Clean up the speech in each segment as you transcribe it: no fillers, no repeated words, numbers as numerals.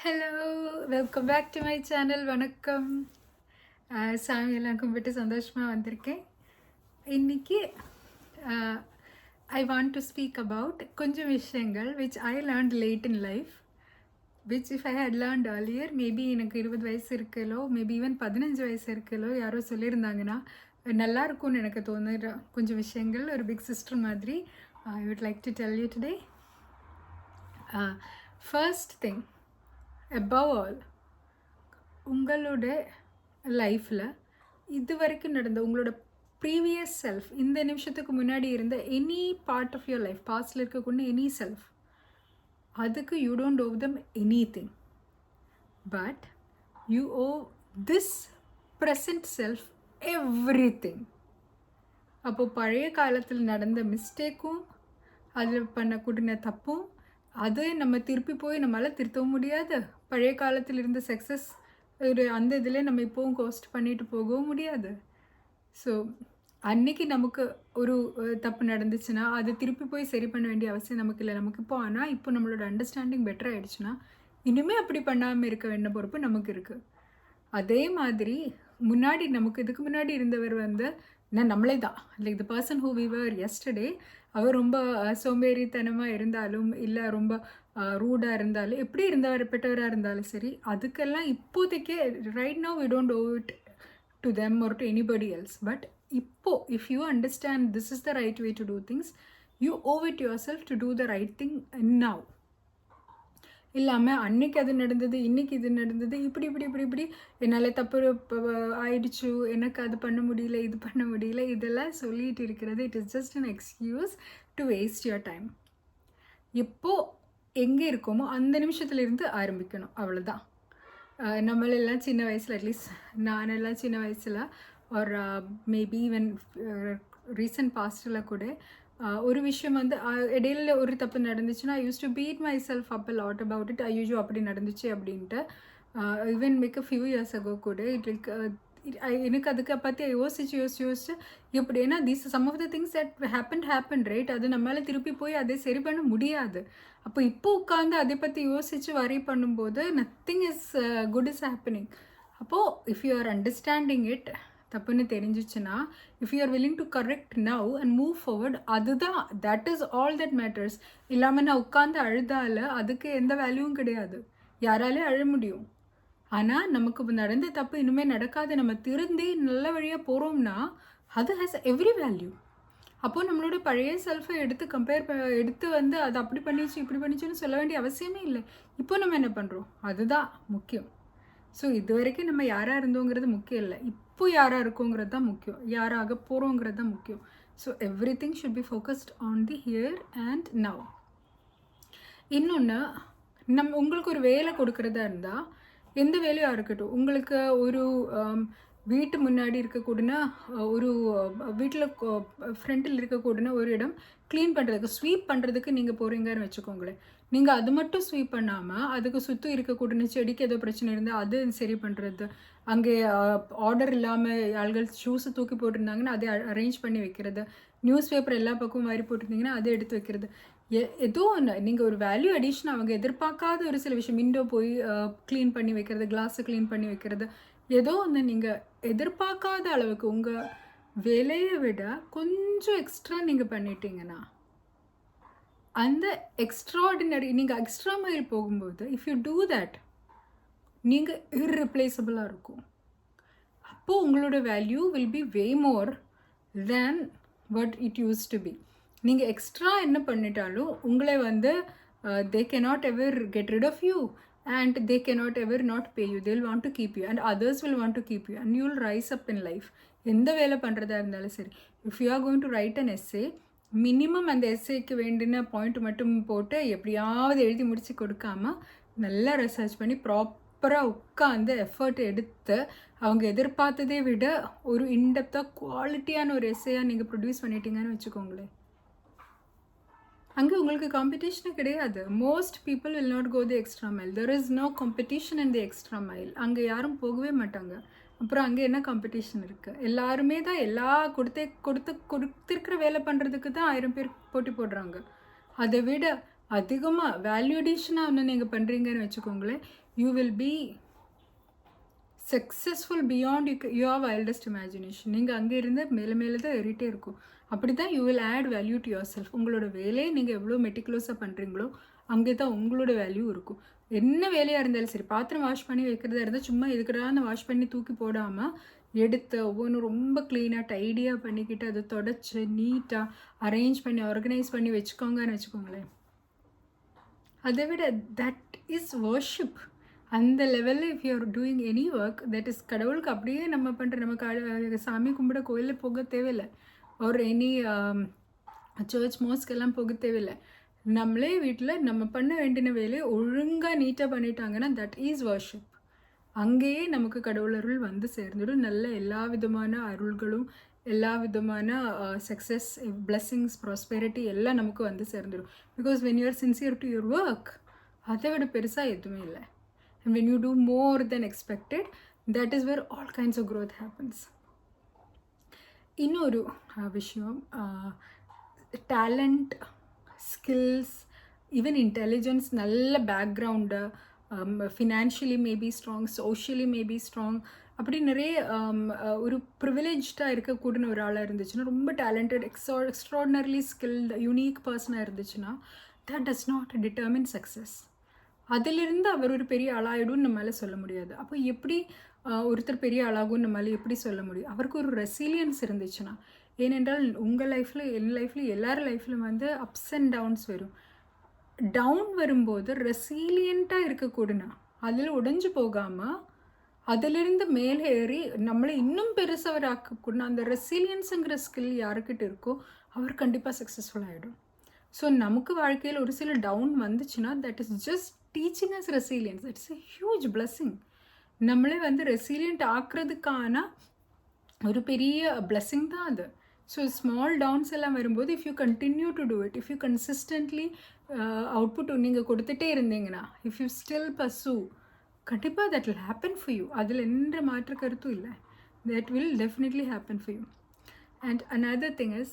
Hello, welcome back to my channel. வணக்கம். சாமியெல்லாம் கும்பிட்டு சந்தோஷமாக வந்திருக்கேன். இன்னைக்கு I want to speak about கொஞ்சம் விஷயங்கள் which I learned late in life, which if I had learned earlier, maybe எனக்கு 20 வயசு இருக்கலோ, மேபி ஈவன் 15 வயசு இருக்கலோ யாரோ சொல்லியிருந்தாங்கன்னா நல்லா இருக்கும்னு எனக்கு தோணுற கொஞ்சம் விஷயங்கள் ஒரு பிக் சிஸ்டர் மாதிரி I would like to tell you today. First thing, above all, உங்களோட லைஃப்பில் இது வரைக்கும் நடந்த உங்களோட ப்ரீவியஸ் செல்ஃப், இந்த நிமிஷத்துக்கு முன்னாடி இருந்த any part of your life, பாஸ்டில் இருக்கக்கூடிய எனி செல்ஃப், அதுக்கு you don't owe them anything, but you owe this present self everything. அப்போது பழைய காலத்தில் நடந்த மிஸ்டேக்கும் அதில் பண்ணக்கூடிய தப்பும் அது நம்ம திருப்பி போய் நம்மளால் திருத்தவும் முடியாது. பழைய காலத்தில் இருந்த சக்ஸஸ் ஒரு அந்த இதில் நம்ம இப்போவும் கோஸ்ட் பண்ணிட்டு போகவும் முடியாது. ஸோ அன்னைக்கு நமக்கு ஒரு தப்பு நடந்துச்சுன்னா அது திருப்பி போய் சரி பண்ண வேண்டிய அவசியம் நமக்கு இல்லை. நமக்கு இப்போ ஆனால் இப்போ நம்மளோட அண்டர்ஸ்டாண்டிங் பெட்டர் ஆகிடுச்சுன்னா இனிமேல் அப்படி பண்ணாமல் இருக்க வேண்டிய பொறுப்பு நமக்கு இருக்குது. அதே மாதிரி முன்னாடி நமக்கு இதுக்கு முன்னாடி இருந்தவர் வந்து நம்மளே தான், like the person who we were yesterday, அவர் ரொம்ப சோம்பேறித்தனமாக இருந்தாலும் இல்லை ரொம்ப ரூடாக இருந்தாலும் எப்படி பெற்றவராக இருந்தாலும் சரி, அதுக்கெல்லாம் இப்போதைக்கு right now we don't owe it to them or to anybody else. But இப்போ if you understand this is the right way to do things, you owe it yourself to do the right thing now. இல்லாமல் அன்னைக்கு அது நடந்தது, இன்றைக்கி இது நடந்தது, இப்படி இப்படி இப்படி இப்படி என்னால் தப்பு ஆயிடுச்சு, எனக்கு அது பண்ண முடியல, இது பண்ண முடியல, இதெல்லாம் சொல்லிட்டு இருக்கிறது it is just an excuse to waste your time. இப்போது எங்கே இருக்கோமோ அந்த நிமிஷத்துலேருந்து ஆரம்பிக்கணும், அவ்வளோதான். நம்மளெல்லாம் சின்ன வயசில், அட்லீஸ்ட் நானெல்லாம் சின்ன வயசில் ஒரு மேபி ஈவன் ரீசன்ட் பாஸ்டில் கூட ஒரு விஷயம் வந்து இடையில ஒரு தப்பு நடந்துச்சுன்னா I used to beat myself up a lot about it. ஐயோ அப்படி நடந்துச்சு அப்படின்ட்டு. Even make a few years ago கூட எனக்கு அதுக்கு பற்றி யோசிச்சு எப்படி, ஏன்னா these some of the things that happen right, அது நம்மளால் திருப்பி போய் அதை சரி பண்ண முடியாது. அப்போ இப்போ உட்காந்து அதை பற்றி யோசித்து வரி பண்ணும்போது nothing is good is happening. அப்போது if you are understanding it, தப்புன்னு தெரிஞ்சிச்சுன்னா if you are willing to correct now and move forward, அதுதான், that is all that matters. இல்லாமல் நான் உட்காந்து அழுதால அதுக்கு எந்த வேல்யூவும் கிடையாது. யாராலே அழ முடியும், ஆனால் நமக்கு நடந்த தப்பு இனிமேல் நடக்காது, நம்ம திருந்தி நல்ல வழியாக போகிறோம்னா அது ஹேஸ் எவ்ரி வேல்யூ. அப்போது நம்மளோட பழைய செல்ஃபை எடுத்து வந்து அது அப்படி பண்ணிச்சு இப்படி பண்ணிச்சுன்னு சொல்ல வேண்டிய அவசியமே இல்லை. இப்போ நம்ம என்ன பண்ணுறோம் அதுதான் முக்கியம். ஸோ இது வரைக்கும் நம்ம யாராக இருந்தோங்கிறது முக்கியம் இல்லை, இப்போ யாராக இருக்கோங்கிறது தான் முக்கியம், யாராக போகிறோங்கிறது தான் முக்கியம். So every thing should be focused on the here and now. இன்னொன்று, உங்களுக்கு ஒரு வேலை கொடுக்குறதா இருந்தால் எந்த வேலையாக இருக்கட்டும், உங்களுக்கு ஒரு வீட்டு முன்னாடி இருக்கக்கூடனா ஒரு வீட்டில் ஃப்ரண்டில் இருக்கக்கூடனா ஒரு இடம் க்ளீன் பண்ணுறதுக்கு, ஸ்வீப் பண்ணுறதுக்கு நீங்கள் போகிறீங்கன்னு வச்சுக்கோங்களேன். நீங்கள் அது மட்டும் ஸ்வீப் பண்ணாமல் அதுக்கு சுற்றி இருக்கக்கூடன செடிக்கு ஏதோ பிரச்சனை இருந்தால் அது சரி பண்ணுறது, அங்கே ஆர்டர் இல்லாமல் ஆள்கள் ஷூஸை தூக்கி போட்டிருந்தாங்கன்னா அதை அரேஞ்ச் பண்ணி வைக்கிறது, நியூஸ் பேப்பர் எல்லா பக்கமும் மாதிரி போட்டிருந்தீங்கன்னா அதை எடுத்து வைக்கிறது, ஏதோ ஒன்று நீங்கள் ஒரு வேல்யூ அடிஷன் அவங்க எதிர்பார்க்காத ஒரு சில விஷயம், விண்டோ போய் க்ளீன் பண்ணி வைக்கிறது, கிளாஸை க்ளீன் பண்ணி வைக்கிறது, ஏதோ ஒன்று நீங்கள் எதிர்பார்க்காத அளவுக்கு உங்கள் வேலையை விட கொஞ்சம் எக்ஸ்ட்ரா நீங்கள் பண்ணிட்டீங்கன்னா அந்த எக்ஸ்ட்ராடினரி, நீங்கள் எக்ஸ்ட்ரா மைல் போகும்போது இஃப் யூ டூ தட் நீங்கள் இர்ரிப்ளேசபிளாக இருக்கும். அப்போது உங்களோட value will be way more than what it used to be. நீங்கள் எக்ஸ்ட்ரா என்ன பண்ணிட்டாலும் உங்களை வந்து they cannot ever get rid of you and they cannot ever not pay you. They will want to keep you and others will want to keep you and you will rise up in life. எந்த வேலை பண்ணுறதா இருந்தாலும் சரி, if you are going to right an essay, minimum அந்த எஸ்ஏக்கு வேண்டின point மட்டும் போட்டு எப்படியாவது எழுதி முடித்து கொடுக்காம நல்லா ரிசர்ச் பண்ணி ப்ராப்பராக உட்காந்து எஃபர்ட் எடுத்து அவங்க எதிர்பார்த்ததை விட ஒரு இன்டெப்த்தாக குவாலிட்டியான ஒரு எஸ்ஏயாக நீங்கள் ப்ரொடியூஸ் பண்ணிட்டீங்கன்னு வச்சுக்கோங்களேன், அங்கே உங்களுக்கு காம்படிஷனே கிடையாது. Most people will not go the extra mile. There is no competition in the extra mile. அங்கே யாரும் போகவே மாட்டாங்க. அப்புறம் அங்கே என்ன காம்படிஷன் இருக்குது? எல்லாருமே தான் எல்லா கொடுத்திருக்கிற வேலை பண்ணுறதுக்கு தான் 1000 பேர் போட்டி போடுறாங்க. அதை விட அதிகமாக வேல்யூ அடிஷனாக ஒன்று நீங்கள் பண்ணுறீங்கன்னு வச்சுக்கோங்களேன், you will be successful beyond your wildest imagination. நீங்கள் அங்கே இருந்து மேலே மேலே தான் ஏறிட்டே இருக்கும். அப்படி தான் you will add value to yourself. உங்களோட வேலையை நீங்கள் எவ்வளோ மெட்டிகுலஸாக பண்ணுறீங்களோ அங்கே தான் உங்களோட வேல்யூ இருக்கும். என்ன வேலையாக இருந்தாலும் சரி, பாத்திரம் வாஷ் பண்ணி வைக்கிறதா இருந்தால் சும்மா இதுக்கிடான வாஷ் பண்ணி தூக்கி போடாமல் எடுத்து ஒவ்வொன்றும் ரொம்ப க்ளீனாக டைடியாக பண்ணிக்கிட்டு அதை தொடச்சி நீட்டாக அரேஞ்ச் பண்ணி ஆர்கனைஸ் பண்ணி வச்சுக்கோங்கன்னு வச்சுக்கோங்களேன். அதை விட தட் இஸ் வர்ஷிப். அந்த லெவலில் if you are doing any work that is கடவுளுக்கு அப்படியே நம்ம பண்ணுற, நம்ம சாமி கும்பிட கோயிலில் போக தேவையில்லை, ஒரு எனி சர்ச் மோஸ்க்கெல்லாம் போக தேவையில்லை. நம்மளே வீட்டில் நம்ம பண்ண வேண்டிய வேலையை ஒழுங்காக நீட்டாக பண்ணிட்டாங்கன்னா தட் இஸ் வர்ஷிப். அங்கேயே நமக்கு கடவுள் அருள் வந்து சேர்ந்துடும். நல்ல எல்லா விதமான அருள்களும் எல்லா விதமான சக்ஸஸ், பிளெஸ்ஸிங்ஸ், ப்ராஸ்பெரிட்டி எல்லாம் நமக்கு வந்து சேர்ந்துடும். Because when you are sincere to your work, அதை விட பெருசாக எதுவுமே இல்லை. And when you do more than expected, that is where all kinds of growth happens. இன்னொரு விஷயம், டேலண்ட், ஸ்கில்ஸ், ஈவன் இன்டெலிஜென்ஸ், நல்ல background, financially maybe strong, socially maybe strong, அப்படி நிறைய ஒரு ப்ரிவிலேஜ்டாக இருக்கக்கூடிய ஒரு ஆளாக இருந்துச்சுன்னா, ரொம்ப டேலண்டட், எக்ஸ்ட்ராடினரிலி ஸ்கில்டு, யூனிக் பர்சனாக இருந்துச்சுன்னா, that does not determine success. அதிலிருந்து அவர் ஒரு பெரிய ஆளாயிடும்னு நம்மளால் சொல்ல முடியாது. அப்போ எப்படி ஒருத்தர் பெரிய ஆளாகும் நம்மளால் எப்படி சொல்ல முடியும்? அவருக்கு ஒரு ரெசிலியன்ஸ் இருந்துச்சுன்னா. ஏனென்றால் உங்கள் லைஃப்பில், என் லைஃப்லையும், எல்லார் லைஃப்லையும் வந்து அப்ஸ் அண்ட் டவுன்ஸ் வரும். டவுன் வரும்போது ரெசிலியண்ட்டாக இருக்கக்கூடனா, அதில் உடைஞ்சு போகாமல் அதிலிருந்து மேலே ஏறி நம்மளை இன்னும் பெருசவர் ஆக்கக்கூடனா, அந்த ரெசிலியன்ஸுங்கிற ஸ்கில் யாருக்கிட்ட இருக்கோ அவர் கண்டிப்பாக சக்ஸஸ்ஃபுல் ஆகிடும். ஸோ நமக்கு வாழ்க்கையில் ஒரு சில டவுன் வந்துச்சுன்னா that is just teaching us resilience. It's a huge blessing. நம்மளே வந்து ரெசிலியண்ட் ஆக்குறதுக்கான ஒரு பெரிய பிளெஸ்ஸிங் தான் அது. ஸோ ஸ்மால் டவுன்ஸ் எல்லாம் வரும்போது if you continue to do it, if you consistently output நீங்கள் கொடுத்துட்டே இருந்தீங்கன்னா, இஃப் யூ ஸ்டில் பர்சூ, கண்டிப்பாக that will happen for you. அதில் எந்த மாற்று கருத்தும் இல்லை. That will definitely happen for you. And another thing is,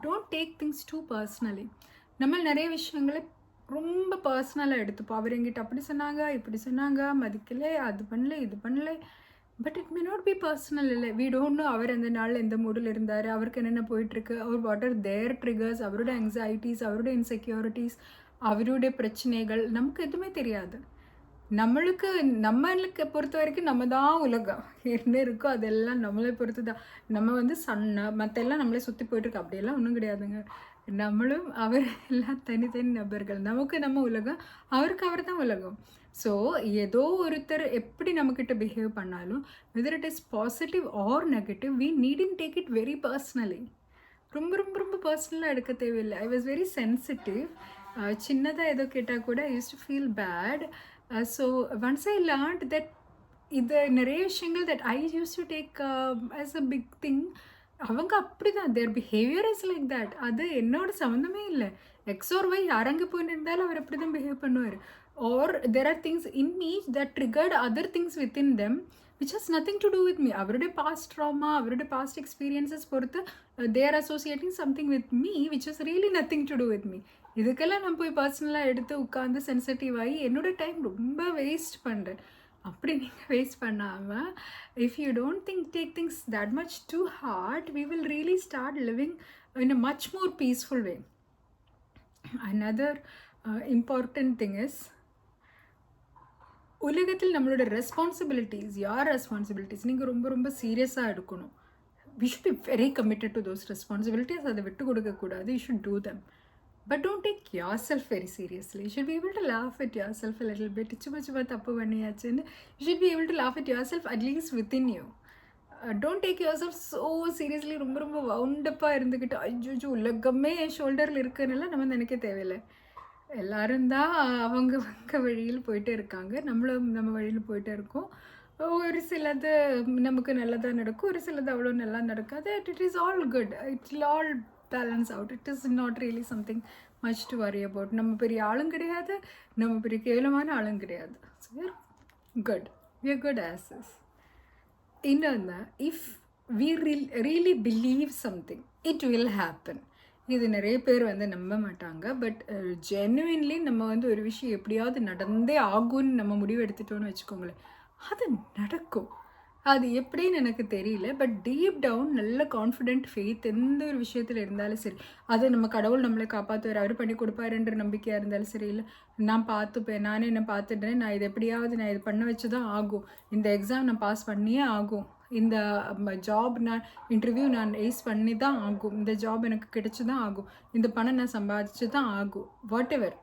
don't take things too personally. நம்ம நிறைய விஷயங்களை ரொம்ப பர்சனலாக எடுத்துப்போம். அவர் எங்கிட்ட அப்படி சொன்னாங்க, இப்படி சொன்னாங்க, மதிக்கலை, அது பண்ணல, இது பண்ணல. But it may not be personal. இல்லை, வி டோன்ட் நோ அவர் அந்த நாளில் எந்த மூடில் இருந்தார், அவருக்கு என்னென்ன போயிட்டுருக்கு, அவர் வாட் ஆர் தேர் ட்ரிகர்ஸ், அவரோட ஆங்ஸைட்டிஸ், அவரோட இன்செக்யூரிட்டிஸ், அவருடைய பிரச்சனைகள் நமக்கு எதுவுமே தெரியாது. நம்மளுக்கு பொறுத்த வரைக்கும் நம்ம தான் உலகம், என்ன இருக்கோ அதெல்லாம் நம்மளை பொறுத்து தான். நம்ம வந்து மற்றெல்லாம் நம்மளே சுற்றி போயிட்டுருக்கு, அப்படியெல்லாம் ஒன்றும் கிடையாதுங்க. நம்மளும் அவர் எல்லாம் தனித்தனி நபர்கள். நமக்கு நம்ம உலகம், அவருக்கு அவர் தான் உலகம். ஸோ ஏதோ ஒருத்தர் எப்படி நம்மக்கிட்ட பிஹேவ் பண்ணாலும், whether it is positive or negative, we needn't take it very personally. ரொம்ப ரொம்ப ரொம்ப பர்சனலாக எடுக்க தேவையில்லை. I was very sensitive. சின்னதாக ஏதோ கேட்டால் கூட I used to feel bad. So once I learned that இது நிறைய விஷயங்கள் that I used to take as a big thing, அவங்க அப்படி தான், their behaviour is like that. அது என்னோட சம்மந்தமே இல்லை. எக்ஸ் ஆர் ஒய் யாரங்கே போயிட்டு இருந்தாலும் அவர் அப்படி தான் பிஹேவ் பண்ணுவார். Are there are things in me that triggered other things within them which has nothing to do with me. அவருடைய பாஸ்ட் ட்ராமா, அவருடைய பாஸ்ட் எக்ஸ்பீரியன்ஸஸ் பொறுத்து they are associating something with me which is really nothing to do with me. இதுக்கெல்லாம் நான் போய் பர்சனலாக எடுத்து உட்காந்து sensitive ஆகி என்னோடய டைம் ரொம்ப வேஸ்ட் பண்ணுறேன். அப்படி நீங்கள் வேஸ்ட் பண்ணாமல், if you don't take things that much too hard, we will really start living in a much more peaceful way. Another important thing is, உலகத்தில் நம்மளோட ரெஸ்பான்சிபிலிட்டிஸ், யார் ரெஸ்பான்சிபிலிட்டிஸ் நீங்கள் ரொம்ப ரொம்ப சீரியஸாக எடுக்கணும். We should be very committed to those responsibilities. அதை விட்டு கொடுக்கக்கூடாது. You should do them. But don't take yourself very seriously. You should be able to laugh at yourself little bit. சும்மா தப்பு பண்ணியாச்சுன்னு you should be able to laugh at yourself at least within you. Don't take yourself so seriously. ரொம்ப ரொம்ப வவுண்டப்பாக இருந்துக்கிட்டு ஐயோ உலகமே என் ஷோல்டரில் இருக்குன்னெல்லாம் நம்ம நினைக்க தேவையில்லை. எல்லோரும் தான் அவங்க வழியில் போயிட்டே இருக்காங்க, நம்மளும் நம்ம வழியில் போயிட்டே இருக்கோம். ஒரு சிலது நமக்கு நல்லதாக நடக்கும், ஒரு சிலது அவ்வளோ நல்லா நடக்காது. It is all good. It will all balance out. It is not really something much to worry about. நம்ம பெரிய ஆளும் கிடையாது, நம்ம பெரிய கேவலமான ஆளும் கிடையாது. So we're good, we are good as is. இன்னொன்று, if we really believe something, it will happen. இது நிறைய பேர் வந்து நம்ப மாட்டாங்க. பட் ஜென்யூன்லி நம்ம வந்து ஒரு விஷயம் எப்படியாவது நடந்தே ஆகும்னு நம்ம முடிவு எடுத்துட்டோம்னு வச்சுக்கோங்களேன், அது நடக்கும். அது எப்படின்னு எனக்கு தெரியல. பட் டீப் டவுன் நல்ல கான்ஃபிடென்ட் ஃபெய்த் எந்த ஒரு விஷயத்தில் இருந்தாலும் சரி, அது நம்ம கடவுள் நம்மளை காப்பாற்றுவார், அவர் பண்ணி கொடுப்பாருன்ற நம்பிக்கையாக இருந்தாலும் சரி, இல்லை நான் பார்த்துப்பேன், நானே என்ன பார்த்துட்டேன், நான் இது எப்படியாவது நான் இது பண்ண வச்சு தான் ஆகும், இந்த எக்ஸாம் நான் பாஸ் பண்ணியே ஆகும், இந்த ஜாப் நான் இன்டர்வியூ நான் ஏஸ் பண்ணி தான் ஆகும், இந்த ஜாப் எனக்கு கிடைச்சி தான் ஆகும், இந்த பணம் நான் சம்பாதிச்சு தான் ஆகும், வாட் எவர்,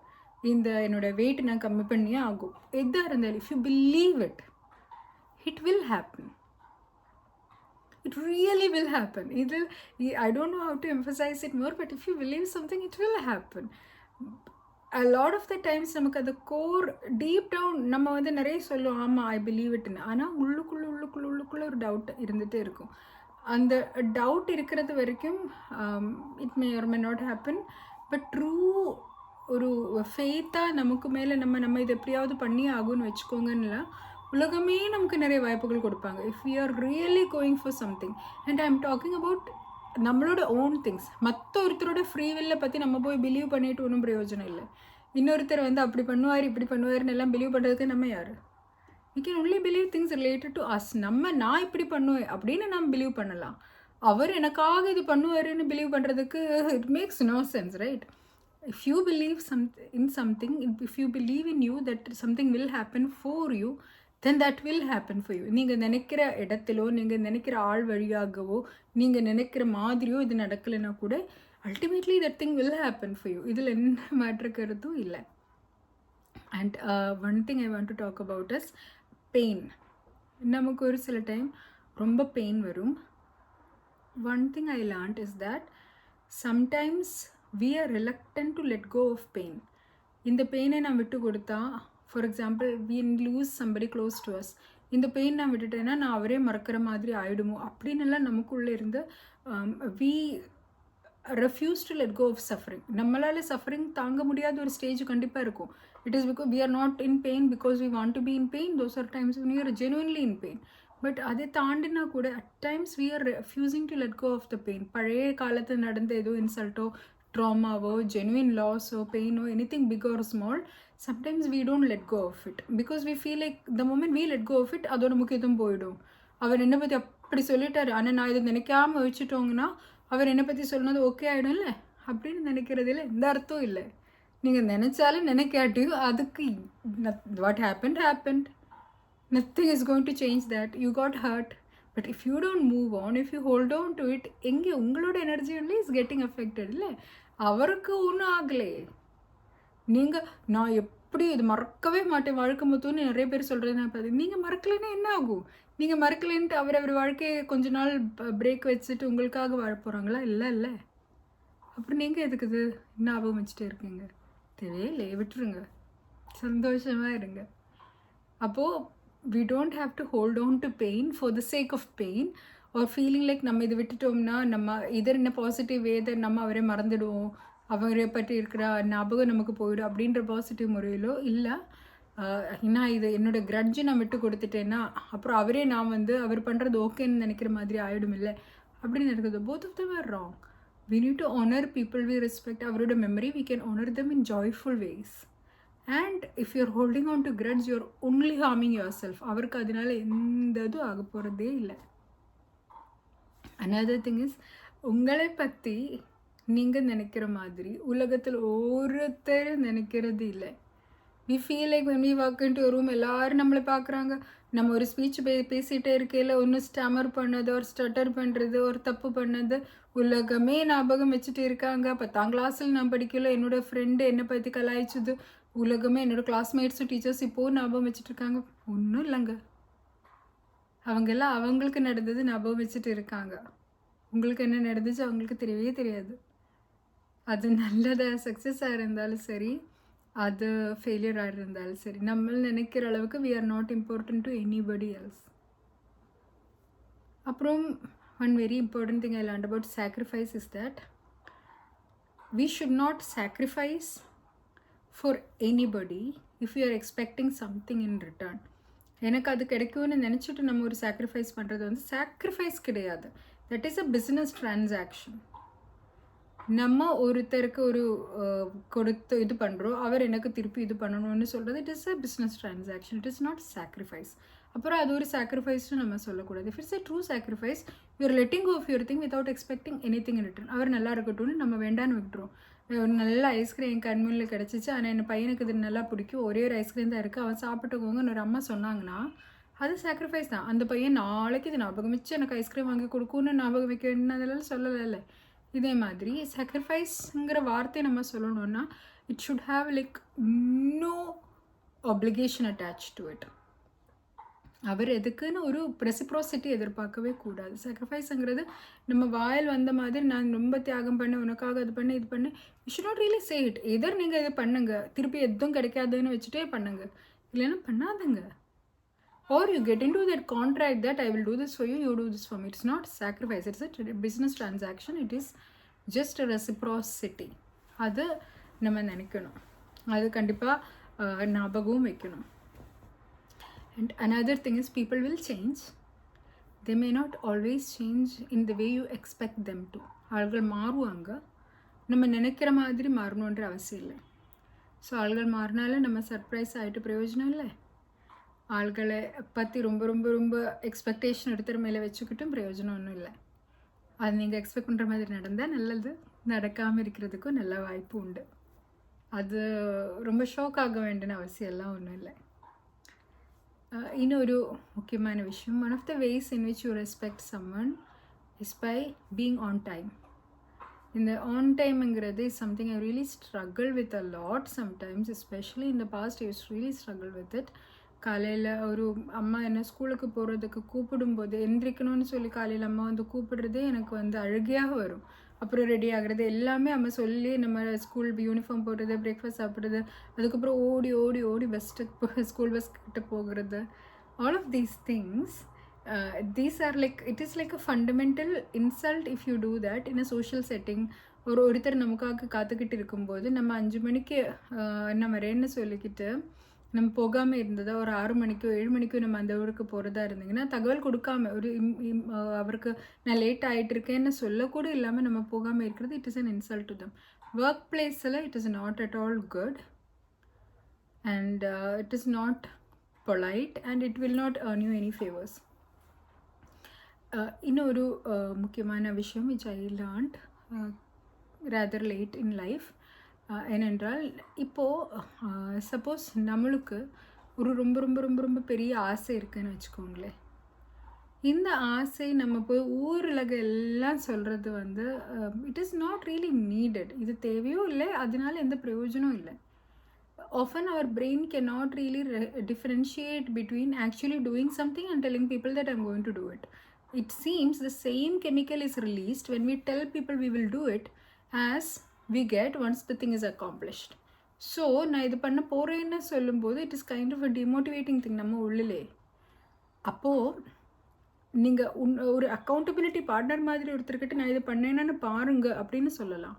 இந்த என்னோடய வெயிட் நான் கம்மி பண்ணியே ஆகும், எதாக இருந்தாலும் if you believe it, it will happen. It really will happen. I don't know how to emphasize it more, but if you believe something, it will happen. A lot of the times நமக்கு அந்த core deep down நம்ம வந்து நிறைய சொல்லுவோம், ஆமாம் I believe இட்னு, ஆனால் உள்ளுக்குள்ளே ஒரு டவுட் இருந்துகிட்டே இருக்கும். அந்த டவுட் இருக்கிறது வரைக்கும் it may R may not happen. But true ஒரு ஃபெய்த்தாக நமக்கு மேலே நம்ம இது எப்படியாவது பண்ணி ஆகும்னு வச்சுக்கோங்கன்னா, உலகமே நமக்கு நிறைய வாய்ப்புகள் கொடுப்பாங்க. If you are really going for something, and I am talking about நம்மளோட ஓன் திங்ஸ். மற்ற ஒருத்தரோட ஃப்ரீ வில்லை பற்றி நம்ம போய் பிலீவ் பண்ணிட்டு ஒன்றும் பிரயோஜனம் இல்லை. இன்னொருத்தர் வந்து அப்படி பண்ணுவார் இப்படி பண்ணுவார்னு எல்லாம் பிலீவ் பண்ணுறதுக்கு நம்ம யார்? We can only believe things related to us. நான் இப்படி பண்ணுவேன் அப்படின்னு நம்ம பிலீவ் பண்ணலாம். அவர் எனக்காக இது பண்ணுவாருன்னு பிலீவ் பண்ணுறதுக்கு it makes no sense, right? If you believe in something, if you believe in you that something will happen for you, then that will happen for you. நீங்கள் நினைக்கிற இடத்திலோ நீங்கள் நினைக்கிற ஆள் வழியாகவோ நீங்கள் நினைக்கிற மாதிரியோ இது நடக்கலைன்னா கூட ultimately that thing will happen for you. இதில் என்ன மாற்று கருத்தும் இல்லை. And one thing I want to talk about is pain. நமக்கு ஒரு சில டைம் ரொம்ப பெயின் வரும். One thing I learned is that sometimes we are reluctant to let go of pain. இந்த பெயினை நான் விட்டு கொடுத்தா, for example we lose somebody close to us, இந்த பெயின் நான் விட்டுட்டேன்னா நான் அவரே மறக்கிற மாதிரி ஆகிடுமோ அப்படின்னுலாம் நமக்குள்ளே இருந்து we refuse to let go of suffering. நம்மளால் சஃபரிங் தாங்க முடியாத ஒரு ஸ்டேஜ் கண்டிப்பாக இருக்கும். It is because we are not in pain because we want to be in pain. Those are times when we are genuinely in pain. But அதை தாண்டினா கூட at times we are refusing to let go of the pain. பழைய காலத்தில் நடந்த ஏதோ இன்சல்ட்டோ ட்ராமாவோ genuine லாஸோ பெயினோ anything big or small, sometimes we don't let go of it because we feel like the moment we let go of it அதோட முக்கியத்துவம் போயிடும். அவர் என்னை பற்றி அப்படி சொல்லிட்டாரு, ஆனால் நான் இதை நினைக்காமல் வச்சுட்டோங்கன்னா அவர் என்னை பற்றி சொன்னது ஓகே ஆகிடும் இல்லை அப்படின்னு நினைக்கிறதுல எந்த அர்த்தம் இல்லை. நீங்கள் நினச்சாலும் நினைக்காட்டியும் அதுக்கு what happened. Nothing is going to change that. You got hurt. But if you don't move on, if you hold on to it, எங்கே உங்களோட energy only is getting affected இல்லை. அவருக்கு ஒன்றும் ஆகலை. நீங்கள் நான் எப்படி இது மறக்கவே மாட்டேன் வாழ்க்கை மொத்தம்னு நிறைய பேர் சொல்கிறது நான் பார்த்து, நீங்கள் மறக்கலைன்னா என்ன ஆகும்? நீங்கள் மறக்கலைன்ட்டு அவர் வாழ்க்கையை கொஞ்ச நாள் பிரேக் வச்சுட்டு உங்களுக்காக வாழ போகிறாங்களா? இல்லை. அப்புறம் நீங்கள் எதுக்கு இது ஞாபகம் வச்சுட்டே இருக்கீங்க? தேவையில்லை, விட்டுருங்க, சந்தோஷமாக இருங்க. அப்போது we don't have to hold on to pain for the sake of pain or feeling like நம்ம இது விட்டுட்டோம்னா நம்ம இதர் என்ன பாசிட்டிவ் வேதர் நம்ம அவரே மறந்துடுவோம், அவரை பற்றி இருக்கிற ஞாபகம் நமக்கு போயிடும் அப்படின்ற பாசிட்டிவ் முறையிலோ இல்லை. நான் இது என்னோட கிரட்ஜை நான் விட்டு கொடுத்துட்டேன்னா அப்புறம் அவரே நான் வந்து அவர் பண்ணுறது ஓகேன்னு நினைக்கிற மாதிரி ஆகிடும் இல்லை அப்படின்னு இருக்குது. both of them are wrong. We need to honor people we respect. அவரோட memory we can honor them in joyful ways. And if you're holding on to grudge, you're only harming yourself. அவருக்கு அதனால எந்த இதுவும் ஆக போகிறதே இல்லை. another thing is உங்களை பற்றி நீங்கள் நினைக்கிற மாதிரி உலகத்தில் ஒருத்தர் நினைக்கிறது இல்லை. we feel like when we walk into a room எல்லோரும் நம்மளை பார்க்குறாங்க. நம்ம ஒரு ஸ்பீச் பேசிகிட்டே இருக்கையில் ஒன்று ஸ்டாமர் பண்ணது ஒரு ஸ்டட்டர் பண்ணுறது ஒரு தப்பு பண்ணது உலகமே ஞாபகம் வச்சுட்டு இருக்காங்க. 10ஆம் கிளாஸில் நான் படிக்கல என்னோடய ஃப்ரெண்டு என்னை பற்றி கலாய்ச்சது உலகமே என்னோடய கிளாஸ்மேட்ஸும் டீச்சர்ஸ் இப்போது ஞாபகம் வச்சுட்டு இருக்காங்க. ஒன்றும் இல்லைங்க, அவங்கெல்லாம் அவங்களுக்கு நடந்தது ஞாபகம் வச்சுட்டு இருக்காங்க. உங்களுக்கு என்ன நடந்துச்சு அவங்களுக்கு தெரியவே தெரியாது. அது நல்லதாக சக்ஸஸாக இருந்தாலும் சரி, அது ஃபெயிலியராக இருந்தாலும் சரி, நம்ம நினைக்கிற அளவுக்கு we are not important to anybody else. அப்புறம் one very important thing I learned about sacrifice is that we should not sacrifice for anybody if you are expecting something in return. எனக்கு அது கிடைக்கும்னு நினச்சிட்டு நம்ம ஒரு சாக்ரிஃபைஸ் பண்ணுறது வந்து sacrifice கிடையாது. That is a business transaction. நம்ம ஒருத்தருக்கு ஒரு கொடுத்து இது பண்ணுறோம், அவர் எனக்கு திருப்பி இது பண்ணணும்னு சொல்கிறது, it is a business transaction, it is not sacrifice. அப்புறம் அது ஒரு சாக்ரிஃபைஸ்னு நம்ம சொல்லக்கூடாது. If it's a true sacrifice, you're letting go of your thing without expecting anything in return. அவர் நல்லா இருக்கட்டும்னு நம்ம வேண்டான்னு விட்டுருவோம். ஒரு நல்ல ஐஸ்கிரீம் என் கண்முன்னில் கிடச்சிச்சு, ஆனால் என் பையனுக்கு இது நல்லா பிடிக்கும், ஒரே ஒரு ஐஸ்கிரீம் தான் இருக்குது, அவன் சாப்பிட்டுக்கோங்கன்னு ஒரு அம்மா சொன்னாங்கன்னா அது சாக்ரிஃபைஸ் தான். அந்த பையன் நாளைக்கு இது ஞாபகம் வச்சு எனக்கு ஐஸ்கிரீம் வாங்கி கொடுக்கும்னு ஞாபகம் வைக்க வேண்டியதெல்லாம் சொல்லலை. இதே மாதிரி சாக்ரிஃபைஸ்ங்கிற வார்த்தை நம்ம சொல்லணும்னா it should have like no application attach to it. அவர் எதுக்குன்னு ஒரு ரெசிப்ரோசிட்டி எதிர்பார்க்கவே கூடாது. சாக்ரிஃபைஸுங்கிறது நம்ம வாயில் வந்த மாதிரி நான் ரொம்ப தியாகம் பண்ணேன், உனக்காக அது பண்ணு இது பண்ணு, you should not really say it. Either நீங்கள் இது பண்ணுங்க, திருப்பி எதுவும் கிடைக்காதுன்னு வச்சுட்டே பண்ணுங்க, இல்லைன்னா பண்ணாதுங்க. Or you get into that contract that I will do this for you, you do this for me. It's not sacrifice, it's a business transaction, it is just a reciprocity. அது நம்ம நினைக்கணும், அது கண்டிப்பாக ஞாபகமும் வைக்கணும். And another thing is people will change, they may not always change in the way you expect them to. ஆள்கள் மாறுவாங்க, நம்ம நினைக்கிற மாதிரி மாறணுன்ற அவசியம் இல்லை. ஸோ ஆள்கள் மாறினாலும் நம்ம சர்ப்ரைஸ் ஆகிட்டு பிரயோஜனம் இல்லை, ஆள்களை பற்றி ரொம்ப ரொம்ப ரொம்ப எக்ஸ்பெக்டேஷன் எடுத்துகிற மேலே வச்சுக்கிட்டும் பிரயோஜனம் ஒன்றும் இல்லை. அது நீங்கள் எக்ஸ்பெக்ட் பண்ணுற மாதிரி நடந்தால் நல்லது, நடக்காமல் இருக்கிறதுக்கும் நல்ல வாய்ப்பு உண்டு. அது ரொம்ப ஷாக் ஆக வேண்டிய அவசியம்லாம் ஒன்றும் இல்லை. இன்னொரு முக்கியமான விஷயம், one of the ways in which you respect someone is by being on time. இந்த ஆன் டைம்ங்கிறது is something I really struggle with a lot sometimes, especially in the past I really struggle with it. காலையில் ஒரு அம்மா என்ன ஸ்கூலுக்கு போகிறதுக்கு கூப்பிடும்போது எந்திரிக்கணும்னு சொல்லி காலையில் அம்மா வந்து கூப்பிடுறதே எனக்கு வந்து அழுகையாக வரும். அப்புறம் ரெடி ஆகிறது எல்லாமே அம்மா சொல்லி நம்ம ஸ்கூல் யூனிஃபார்ம் போடுறது, பிரேக்ஃபாஸ்ட் சாப்பிட்றது, அதுக்கப்புறம் ஓடி ஓடி ஓடி பஸ்ஸுக்கு ஸ்கூல் பஸ் கிட்ட போகிறது, all of these things these are like it is like a fundamental insult if you do that in a social setting. ஒருத்தர் நமக்காக காத்துக்கிட்டு இருக்கும்போது நம்ம 5 மணிக்கு நான் வரேன்னு சொல்லிக்கிட்டு நம்ம போகாமல் இருந்ததா, ஒரு 6 மணிக்கோ 7 மணிக்கோ நம்ம அந்த ஊருக்கு போகிறதா இருந்தீங்கன்னா தகவல் கொடுக்காம ஒரு அவருக்கு நான் லேட் ஆகிட்டு இருக்கேன்னு சொல்லக்கூட இல்லாமல் நம்ம போகாமல் இருக்கிறது, it is an insult to them. Work பிளேஸில் it is not at all good and it is not polite and it will not earn you any favors. இன்னொரு முக்கியமான விஷயம் which I learned rather late in life ஏனென்றால் இப்போது suppose நம்மளுக்கு ஒரு ரொம்ப ரொம்ப ரொம்ப ரொம்ப பெரிய ஆசை இருக்குதுன்னு வச்சுக்கோங்களேன். இந்த ஆசை நம்ம போய் ஊரில் எல்லாம் சொல்கிறது வந்து it is not really needed. இது தேவையோ இல்லை, அதனால எந்த பிரயோஜனம் இல்லை. often our brain cannot really differentiate between actually doing something and telling people that I'm going to do it. It seems the same chemical is released when we tell people we will do it as we get once the thing is accomplished. So நான் இது பண்ண போகிறேன்னு சொல்லும்போது it is kind of a demotivating thing நம்ம உள்ளே. அப்போது நீங்கள் ஒரு அக்கௌண்டபிலிட்டி பார்ட்னர் மாதிரி ஒருத்தர்கிட்ட நான் இது பண்ணேன்னு பாருங்க அப்படின்னு சொல்லலாம்.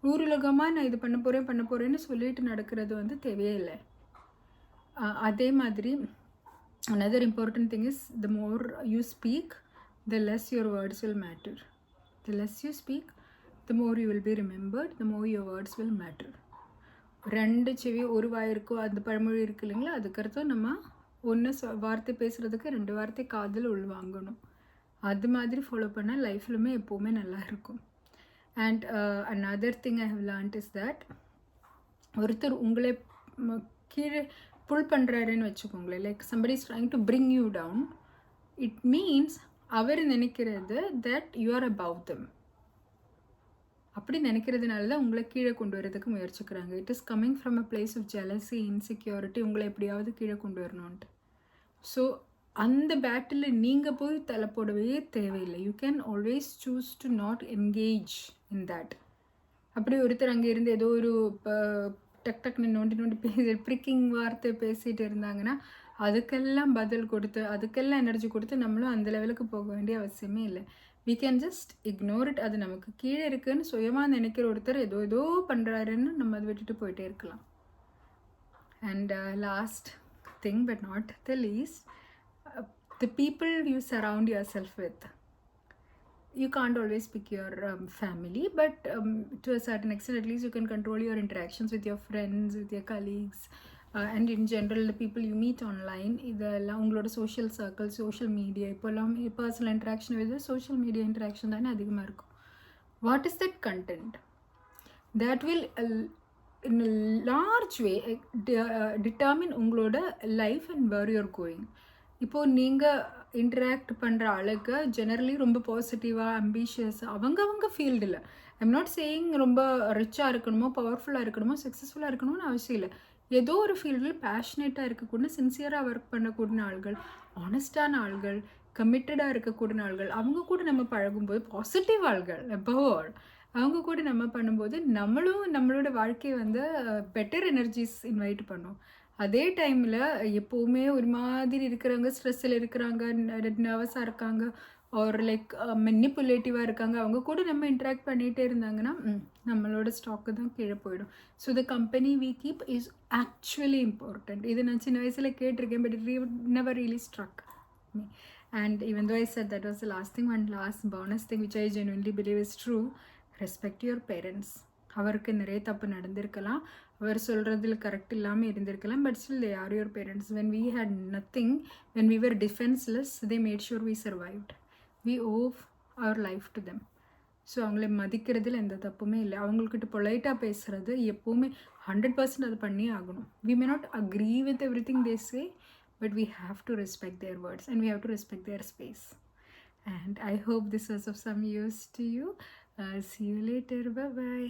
ஊருலகமாக நான் இது பண்ண போகிறேன்னு சொல்லிட்டு நடக்கிறது வந்து தேவையே இல்லை. அதே மாதிரி another important thing is the more you speak, the less your words will matter. The less you speak, the more you will be remembered, the more your words will matter. 2 செவி ஒரு வாய் இருக்கோ அந்த பழமொழி இருக்கு இல்லைங்களா, அதுக்கடுத்தும் நம்ம ஒன்று வார்த்தை பேசுகிறதுக்கு 2 வார்த்தை காதில் உள்வாங்கணும். அது மாதிரி ஃபாலோ பண்ணால் லைஃப்லுமே எப்போவுமே நல்லா இருக்கும். And another thing I have learned is that ஒருத்தர் உங்களை கீழே புல் பண்ணுறாருன்னு வச்சுக்கோங்களேன், like somebody is trying to bring you down, it means அவர் நினைக்கிறது that you are above them. அப்படி நினைக்கிறதுனால தான் உங்களை கீழே கொண்டு வரதுக்கு முயற்சிக்கிறாங்க. It is coming from a place of jealousy, insecurity, உங்களை எப்படியாவது கீழே கொண்டு வரணுன்ட்டு. ஸோ அந்த பேட்டில் நீங்கள் போய் தலை போடவே தேவையில்லை. You can always choose to not engage in that. அப்படி ஒருத்தர் அங்கே இருந்து ஏதோ ஒரு டக்குன்னு நோண்டி ப்ரிக்கிங் வார்த்தை பேசிகிட்டு இருந்தாங்கன்னா அதுக்கெல்லாம் பதில் கொடுத்து அதுக்கெல்லாம் எனர்ஜி கொடுத்து நம்மளும் அந்த லெவலுக்கு போக வேண்டிய அவசியமே இல்லை. we can just ignore it. அது நமக்கு கீழே இருக்குன்னு சுயமாக நினைக்கிற ஒருத்தர் ஏதோ பண்ணுறாருன்னு நம்ம அதை விட்டுட்டு போயிட்டே இருக்கலாம். And last thing but not the least, the people you surround yourself with. you can't always pick your family, but to a certain extent at least you can control your interactions with your friends, with your colleagues, and in general the people you meet online. இதெல்லாம் உங்களோட social circle, social media, இப்போல்லாம் personal interaction விட social media interaction தானே அதிகமாக இருக்கும். What is that content that will in a large way determine உங்களோட life and where you're going. இப்போது நீங்கள் இன்ட்ராக்ட் பண்ணுற ஆளுக்கு ஜெனரலி ரொம்ப பாசிட்டிவாக அம்பிஷியஸ் அவங்க ஃபீல்டில், ஐம் நாட் சேயிங் ரொம்ப ரிச்சாக இருக்கணுமோ, பவர்ஃபுல்லாக இருக்கணுமோ, சக்ஸஸ்ஃபுல்லாக இருக்கணும்னு அவசியம் இல்லை. ஏதோ ஒரு ஃபீல்டில் பேஷனேட்டாக இருக்கக்கூடிய, சின்சியராக ஒர்க் பண்ணக்கூடிய ஆள்கள், ஆனஸ்டான ஆள்கள், கமிட்டடாக இருக்கக்கூடிய ஆள்கள், அவங்க கூட நம்ம பழகும்போது பாசிட்டிவ் ஆள்கள் எப்போது அவங்க கூட நம்ம பண்ணும்போது நம்மளோட வாழ்க்கையை வந்து பெட்டர் எனர்ஜிஸ் இன்வைட் பண்ணோம். அதே டைமில் எப்போவுமே ஒரு மாதிரி இருக்கிறவங்க, ஸ்ட்ரெஸ்ஸில் இருக்கிறாங்க, நர்வஸாக இருக்காங்க, ஒரு லைக் மெனிப்புலேட்டிவாக இருக்காங்க, அவங்க கூட நம்ம இன்ட்ராக்ட் பண்ணிகிட்டே இருந்தாங்கன்னா நம்மளோட ஸ்டாக்கு தான் கீழே போயிடும். So the company we keep is actually important. இது நான் சின்ன வயசில் கேட்டிருக்கேன், but it never really struck me. And even though I said that was the last thing, one last bonus thing which I genuinely believe is true: respect your parents. அவருக்கு நிறைய தப்பு நடந்திருக்கலாம், அவர் சொல்கிறதில் correct இல்லாமல் இருந்திருக்கலாம், but still they are your parents. When we had nothing, when we were defenseless, they made sure we survived. We owe our life to them. So அவங்கள மதிக்கிறதுல எந்த தப்புமே இல்லை. அவங்கக்கிட்ட பொலைட்டாக பேசுகிறது எப்போவுமே 100% அது பண்ணியே ஆகணும். We may not agree with everything they say, but we have to respect their words and we have to respect their space. And I hope this was of some use to you. See you later. Bye bye.